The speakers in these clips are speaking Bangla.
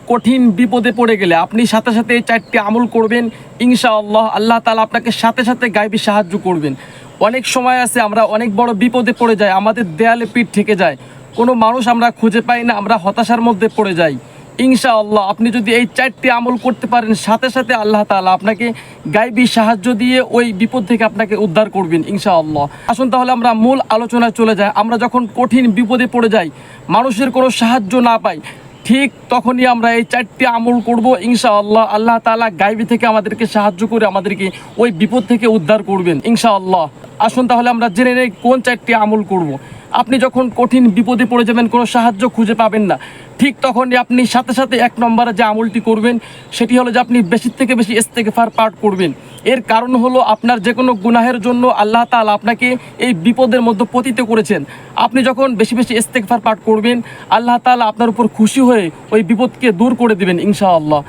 কঠিন বিপদে পড়ে গেলে আপনি সাথে সাথে এই 4টি আমল করবেন, ইনশাআল্লাহ আল্লাহ তাআলা আপনাকে সাথে সাথে গায়বী সাহায্য করবেন। অনেক সময় আছে আমরা অনেক বড় বিপদে পড়ে যাই, আমাদের দেয়ালে পিঠ থেকে যায়, কোনো মানুষ আমরা খুঁজে পাই না, আমরা হতাশার মধ্যে পড়ে যাই। ইনশাআল্লাহ আপনি যদি এই 4টি আমল করতে পারেন, সাথে সাথে আল্লাহ তাআলা আপনাকে গায়বী সাহায্য দিয়ে ওই বিপদ থেকে আপনাকে উদ্ধার করবেন ইনশাআল্লাহ। আসুন তাহলে আমরা মূল আলোচনায় চলে যাই। আমরা যখন কঠিন বিপদে পড়ে যাই, মানুষের কোনো সাহায্য না পাই, ঠিক তখনই আমরা এই 4টি আমল করব, ইনশাআল্লাহ আল্লাহ তাআলা গায়বী থেকে আমাদেরকে সাহায্য করে আমাদেরকে ওই বিপদ থেকে উদ্ধার করবেন ইনশাআল্লাহ। আসুন তাহলে আমরা জেনে নেই কোন 4টি আমল করব। আপনি যখন কঠিন বিপদে পড়ে যাবেন, কোনো সাহায্য খুঁজে পাবেন না, ঠিক তখনই আপনি সাথে সাথে 1 নম্বরে যে আমলটি করবেন সেটি হলো যে আপনি বেশি থেকে বেশি ইস্তেগফার পাঠ করবেন। এর কারণ হলো আপনার যে কোনো গুনাহের জন্য আল্লাহ তাআলা আপনাকে এই বিপদের মধ্যে পতিত করেছেন। আপনি যখন বেশি বেশি ইস্তেগফার পাঠ করবেন, আল্লাহ তাআলা আপনার উপর খুশি হয়ে ওই বিপদকে দূর করে দিবেন ইনশাআল্লাহ।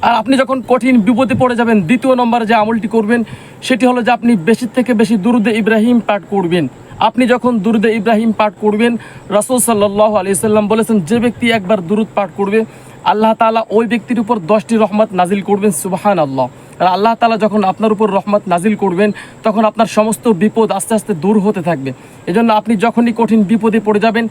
আর আপনি যখন কঠিন বিপদে পড়ে যাবেন, 2 নম্বরে যে আমলটি করবেন সেটি হলো যে আপনি বেশি থেকে বেশি দুরূদে ইব্রাহিম পাঠ করবেন। আপনি যখন দুরূদে ইব্রাহিম পাঠ করবেন, রাসূল সাল্লাল্লাহু আলাইহি সাল্লাম বলেছেন, যে ব্যক্তি একবার দুরূদ পাঠ করবে আল্লাহ তাআলা ওই ব্যক্তির উপর 10টি রহমত নাজিল করবেন, সুবহানাল্লাহ। আর আল্লাহ তাআলা যখন আপনার উপর রহমত নাজিল করবেন, তখন আপনার সমস্ত বিপদ আস্তে আস্তে দূর হতে থাকবে। এজন্য আপনি যখনই কঠিন বিপদে পড়ে যাবেন,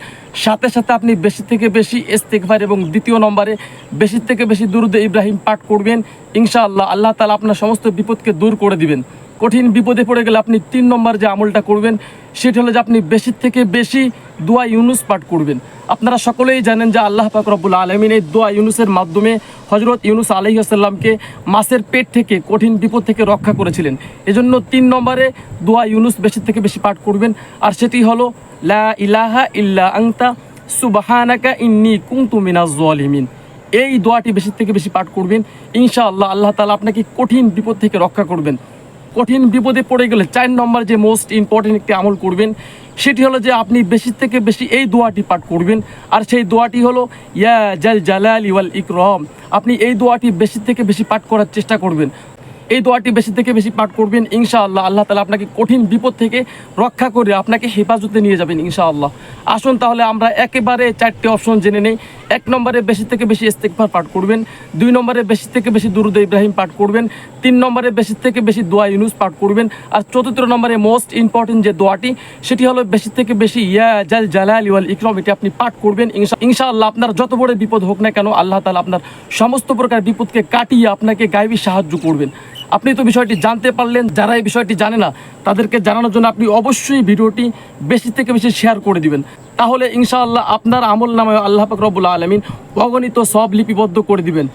সাথে সাথে আপনি বেশি থেকে বেশি ইস্তেগফার এবং 2 নম্বরে বেশি থেকে বেশি দুরূদে ইব্রাহিম পাঠ করবেন, ইনশাআল্লাহ আল্লাহ তাআলা আপনার সমস্ত বিপদকে দূর করে দিবেন। কঠিন বিপদে পড়ে গেলে আপনি 3 নম্বর যে আমলটা করবেন সেটা হলো যে আপনি বেশি থেকে বেশি দোয়া ইউনুস পাঠ করবেন। আপনারা সকলেই জানেন যে আল্লাহ পাক রব্বুল আলামিন এই দোয়া ইউনুসের মাধ্যমে হযরত ইউনুস আলাইহিস সালামকে মাছের পেট থেকে কঠিন বিপদ থেকে রক্ষা করেছিলেন। এজন্য 3 নম্বরে দোয়া ইউনুস বেশি থেকে বেশি পাঠ করবেন, আর সেটি হলো লা ইলাহা ইল্লা আনতা সুবহানাকা ইন্নী কুনতু মিনাজ জালিমিন। এই দোয়াটি বেশি থেকে বেশি পাঠ করবেন, ইনশাআল্লাহ আল্লাহ তাআলা আপনাকে কঠিন বিপদ থেকে রক্ষা করবেন। কঠিন বিপদে পড়ে গেলে 4 নম্বর যে মোস্ট ইম্পর্টেন্ট একটি আমল করবেন সেটি হলো যে আপনি বেশি থেকে বেশি এই দোয়াটি পাঠ করবেন, আর সেই দোয়াটি হলো ইয়া জাল জালালি ওয়াল ইকরাম। আপনি এই দোয়াটি বেশি থেকে বেশি পাঠ করার চেষ্টা করবেন। এই দোয়াটি বেশি থেকে বেশি পাঠ করবেন, ইনশাআল্লাহ আল্লাহ তাআলা আপনাকে কঠিন বিপদ থেকে রক্ষা করে আপনাকে হেফাজতে নিয়ে যাবেন ইনশাআল্লাহ। আসুন তাহলে আমরা একেবারে 4টি অপশন জেনে নেই। 1 নম্বরে বেশি থেকে বেশি ইস্তেগফার পাঠ করবেন, 2 নম্বরে বেশি থেকে বেশি দুরূদে ইব্রাহিম পাঠ করবেন, 3 নম্বরে বেশি থেকে বেশি দোয়া ইউনুস পাঠ করবেন, আর 4th নম্বরে মোস্ট ইম্পর্টেন্ট যে দোয়াটি সেটি হলো বেশি থেকে বেশি ইয়া জাল জালালি ওয়াল ইকরাম, এটি আপনি পাঠ করবেন ইনশাআল্লাহ। আপনার যত বড় বিপদ হোক না কেন, আল্লাহ তাআলা আপনার সমস্ত প্রকার বিপদকে কাটিয়ে আপনাকে গায়বী সাহায্য করবেন। আপনি তো বিষয়টি জানতে পারলেন, যারা এই বিষয়টি জানে না তাদেরকে জানানোর জন্য আপনি অবশ্যই ভিডিওটি বেশি থেকে বেশি শেয়ার করে দিবেন। তাহলে ইনশাআল্লাহ আপনার আমল নামায় আল্লাহ পাক রব্বুল আলামিন অগণিত সওয়াব লিপিবদ্ধ করে দিবেন।